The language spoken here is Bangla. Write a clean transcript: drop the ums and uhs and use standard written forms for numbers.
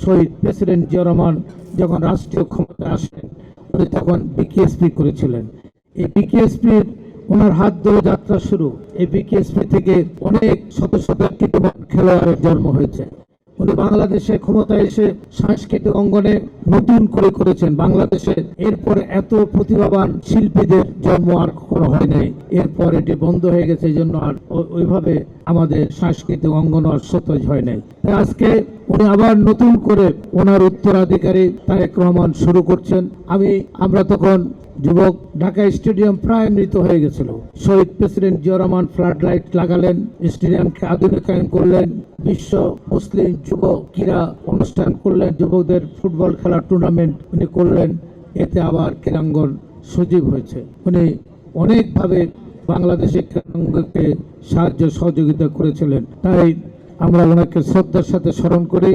শহীদ প্রেসিডেন্ট জিয়া রহমান যখন রাষ্ট্রীয় ক্ষমতায় আসেন উনি তখন বিকেএসপি করেছিলেন। এই বিকেএসপির ওনার হাত ধরে যাত্রা শুরু। এই বিকেএসপি থেকে অনেক শত শত কীর্তিমান খেলোয়াড়ের জন্ম হয়েছে। উনি বাংলাদেশে ক্ষমতায় এসে সাংস্কৃতিক অঙ্গনে নতুন করে করেছেন বাংলাদেশে। এরপর এত প্রতিভাবান শিল্পীদের জন্ম আর কখনো হয় নাই। এরপর এটি বন্ধ হয়ে গেছে, এই জন্য আর ওইভাবে আমাদের সাংস্কৃতিক অঙ্গন আর সতেজ হয় নাই। আজকে উনি আবার নতুন করে ওনার উত্তরাধিকারী তারেক রহমান শুরু করছেন। আমরা তখন যুবক, ঢাকা স্টেডিয়াম প্রায় মৃত হয়ে গেছিল। শহীদ president Zia Rahman floodlight লাগালেন, স্টেডিয়ামকে আধুনিকায়ন করলেন, বিশ্ব মুসলিম যুব ক্রীড়া অনুষ্ঠান করলেন, যুবকদের ফুটবল খেলার টুর্নামেন্ট উনি করলেন। এতে আবার ক্রীড়াঙ্গন সজীব হয়েছে। উনি অনেকভাবে বাংলাদেশের ক্রীড়াঙ্গনকে সাহায্য সহযোগিতা করেছিলেন। তাই আমরা ওনাকে শ্রদ্ধার সাথে স্মরণ করি।